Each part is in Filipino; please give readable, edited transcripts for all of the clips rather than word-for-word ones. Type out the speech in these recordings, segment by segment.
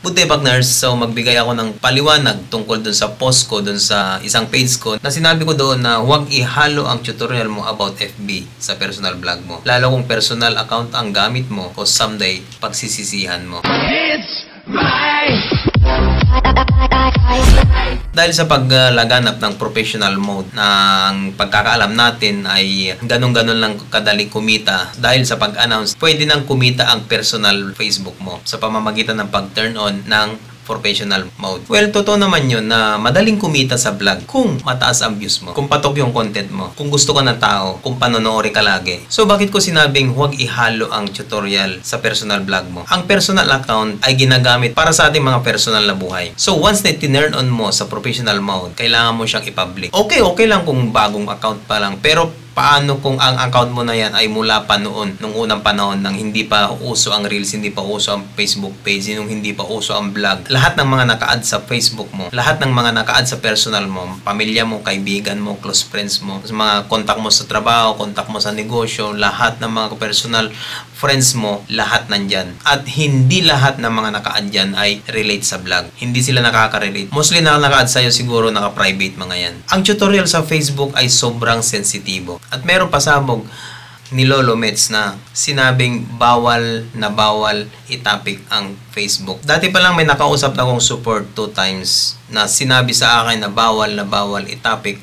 Good day, partners. So magbigay ako ng paliwanag tungkol dun sa post ko, dun sa isang page ko na sinabi ko doon na huwag ihalo ang tutorial mo about FB sa personal blog mo. Lalo kung personal account ang gamit mo o someday pagsisisihan mo. It's my... Dahil sa paglaganap ng professional mode na ang pagkakaalam natin ay ganun-ganun lang kadali kumita, dahil sa pag-announce, pwede nang kumita ang personal Facebook mo sa pamamagitan ng pag-turn on ng professional mode. Well, totoo naman yun na madaling kumita sa vlog kung mataas ang views mo, kung patok yung content mo, kung gusto ka ng tao, kung panonoori ka lagi. So, bakit ko sinabing huwag ihalo ang tutorial sa personal vlog mo? Ang personal account ay ginagamit para sa ating mga personal na buhay. So, once na tinurn on mo sa professional mode, kailangan mo siyang i-public. Okay lang kung bagong account pa lang, pero paano kung ang account mo na yan ay mula pa noon, nung unang panahon nang hindi pa uso ang Reels, hindi pa uso ang Facebook page, nung hindi pa uso ang vlog. Lahat ng mga naka-add sa Facebook mo, lahat ng mga naka-add sa personal mo, pamilya mo, kaibigan mo, close friends mo, mga contact mo sa trabaho, contact mo sa negosyo, lahat ng mga personal friends mo, lahat nandyan. At hindi lahat ng mga naka-add dyan ay relate sa vlog. Hindi sila nakaka-relate. Mostly na naka-add sa'yo siguro naka-private mga yan. Ang tutorial sa Facebook ay sobrang sensitibo. At meron pasabog ni Lolo Mets na sinabing bawal na bawal i-topic ang Facebook. Dati pa lang may nakausap na akong support 2 times na sinabi sa akin na bawal i-topic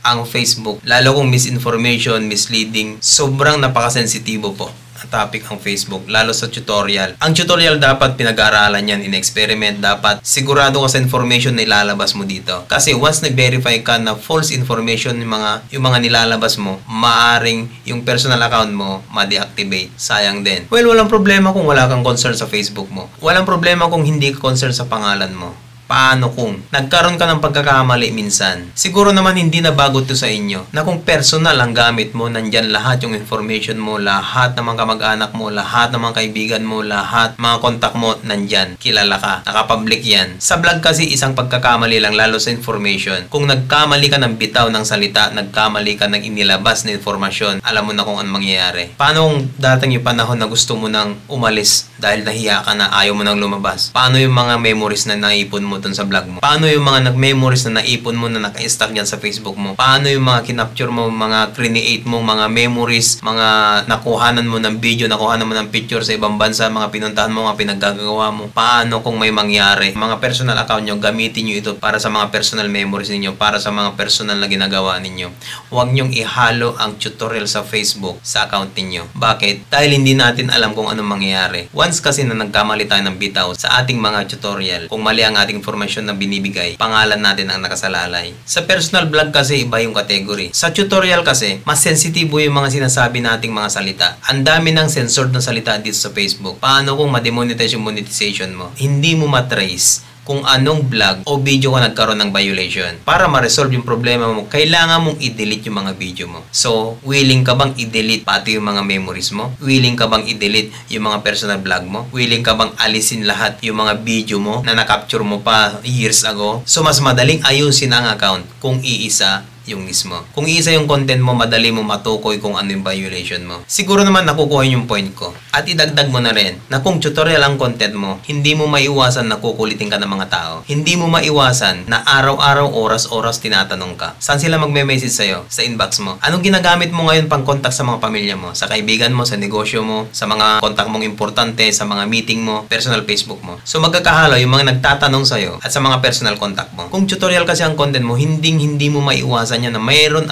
ang Facebook. Lalo kung misinformation, misleading, sobrang napakasensitibo po topic ang Facebook, lalo sa tutorial. Ang tutorial dapat pinag-aaralan yan, in-experiment, dapat sigurado ka sa information na ilalabas mo dito. Kasi once na-verify ka na false information yung mga nilalabas mo, maaring yung personal account mo ma-deactivate. Sayang din. Well, walang problema kung wala kang concern sa Facebook mo. Walang problema kung hindi ka concern sa pangalan mo. Paano kung nagkaroon ka ng pagkakamali minsan? Siguro naman hindi na bago to sa inyo na kung personal ang gamit mo, nandyan lahat yung information mo, lahat ng mga kamag-anak mo, lahat ng mga kaibigan mo, lahat mga kontak mo, nandyan. Kilala ka. Nakapublic yan. Sa vlog kasi isang pagkakamali lang, lalo sa information. Kung nagkamali ka ng bitaw ng salita, nagkamali ka ng inilabas na informasyon, alam mo na kung anong mangyayari. Paano kung dating yung panahon na gusto mo nang umalis dahil nahiya ka na, ayaw mo nang lumabas? Paano yung mga memories na naipon mo dun sa vlog mo? Paano yung mga nag-memories na naipon mo na naka-stack dyan sa Facebook mo? Paano yung mga kinapture mo, mga create mo, mga memories, mga nakuhanan mo ng video, nakuhanan mo ng picture sa ibang bansa, mga pinuntahan mo, mga pinaggagawa mo? Paano kung may mangyari? Mga personal account nyo, gamitin nyo ito para sa mga personal memories ninyo, para sa mga personal na ginagawa ninyo. Huwag nyong ihalo ang tutorial sa Facebook sa account ninyo. Bakit? Dahil hindi natin alam kung anong mangyayari. Once kasi na nagkamali tayo ng bitaw sa ating mga tutorial, kung mali ang ating information na binibigay, pangalan natin ang nakasalalay. Sa personal blog kasi iba yung category. Sa tutorial kasi, mas sensitibo yung mga sinasabi nating mga salita. Ang dami ng censored na salita dito sa Facebook. Paano kung ma-demonetize yung monetization mo? Hindi mo matrace kung anong vlog o video ka nagkaroon ng violation. Para ma-resolve yung problema mo, kailangan mong i-delete yung mga video mo. So, willing ka bang i-delete pati yung mga memories mo? Willing ka bang i-delete yung mga personal vlog mo? Willing ka bang alisin lahat yung mga video mo na na-capture mo pa years ago? So, mas madaling ayusin ang account kung iisa yung mismo. Kung iisa yung content mo, madali mo matukoy kung ano yung violation mo. Siguro naman nakukuha yung point ko. At idagdag mo na rin na kung tutorial ang content mo, hindi mo maiwasan na kukulitin ka ng mga tao. Hindi mo maiwasan na araw-araw, oras-oras tinatanong ka. Saan sila magme-message sa'yo? Sa inbox mo. Anong ginagamit mo ngayon pang contact sa mga pamilya mo? Sa kaibigan mo, sa negosyo mo, sa mga contact mong importante, sa mga meeting mo, personal Facebook mo. So magkakahalo yung mga nagtatanong sa'yo at sa mga personal contact mo. Kung tutorial kasi ang content mo, hindi mo maiwasan niya na mayroon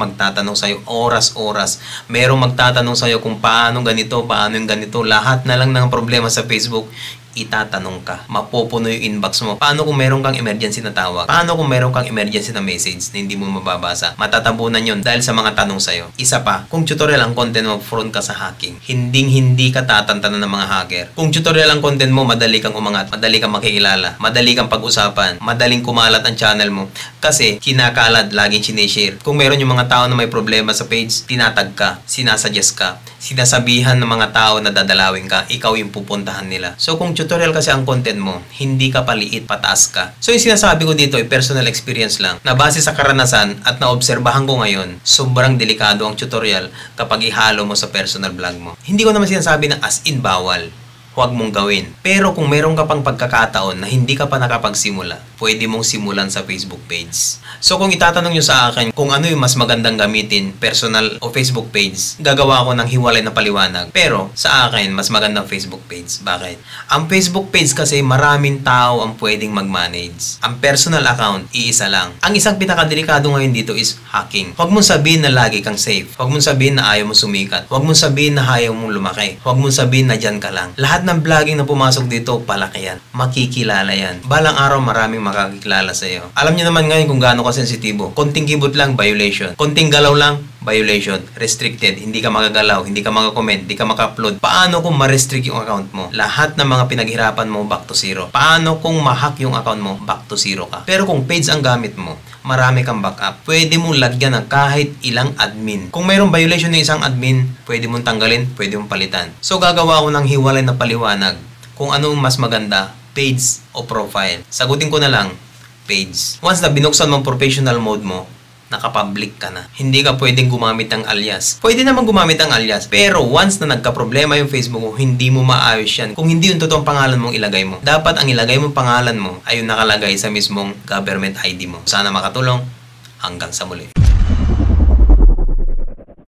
magtatanong sa'yo oras-oras. Mayroong magtatanong sa'yo kung paano ganito, paano yung ganito. Lahat na lang ng problema sa Facebook, itatanong ka. Mapupuno yung inbox mo. Paano kung meron kang emergency na tawag? Paano kung meron kang emergency na message na hindi mo mababasa? Matatabunan yun dahil sa mga tanong sa'yo. Isa pa, kung tutorial ang content mo, prone ka sa hacking. Hindi ka tatantanan ng mga hacker. Kung tutorial ang content mo, madali kang umangat, madali kang makikilala, madali kang pag-usapan, madaling kumalat ang channel mo. Kasi kinakalat, laging sinishare. Kung meron yung mga tao na may problema sa page, tinatag ka, sinasuggest ka, sinasabihan ng mga tao na dadalawin ka, ikaw yung pupuntahan nila. So kung tutorial kasi ang content mo, hindi ka paliit, pataas ka. So yung sinasabi ko dito ay personal experience lang na base sa karanasan at naobserbahan ko ngayon, sobrang delikado ang tutorial kapag ihalo mo sa personal vlog mo. Hindi ko naman sinasabi na as in bawal. huwag mong gawin. Pero kung meron ka pang pagkakataon na hindi ka pa nakapagsimula, pwede mong simulan sa Facebook page. So kung itatanong nyo sa akin kung ano yung mas magandang gamitin, personal o Facebook page, gagawa ako ng hiwalay na paliwanag. Pero sa akin, mas magandang Facebook page. Bakit? Ang Facebook page kasi maraming tao ang pwedeng mag-manage. Ang personal account, iisa lang. Ang isang pinakadelikado ngayon dito is hacking. Huwag mong sabihin na lagi kang safe. Huwag mong sabihin na ayaw mo sumikat. Huwag mong sabihin na ayaw mong lumaki. Huwag mong sabihin na dyan ka lang. Lahat ng vlogging na pumasok dito, palaki yan. Makikilala yan. Balang araw maraming makakilala sa iyo. Alam niyo naman ngayon kung gaano ka sensitibo. Konting kibot lang, violation. Konting galaw lang, violation. Restricted. Hindi ka magagalaw, hindi ka makakomment, hindi ka maka-upload. Paano kung ma-restrict yung account mo? Lahat ng mga pinaghirapan mo, back to zero. Paano kung ma-hack yung account mo? Back to zero ka. Pero kung page ang gamit mo, marami kang backup. Pwede mong lagyan ng kahit ilang admin. Kung mayroong violation ng isang admin, pwede mong tanggalin, pwede mong palitan. So gagawa ko ng hiwalay na paliwanag kung anong mas maganda, page o profile. Sagutin ko na lang, page. Once na binuksan mong professional mode mo, nakapublic ka na. Hindi ka pwedeng gumamit ng alias. Pwede naman gumamit ng alias, pero once na nagka-problema yung Facebook mo, hindi mo maayos yan. Kung hindi yung totoong pangalan mong ilagay mo, dapat ang ilagay mong pangalan mo ay yung nakalagay sa mismong government ID mo. Sana makatulong. Hanggang sa muli.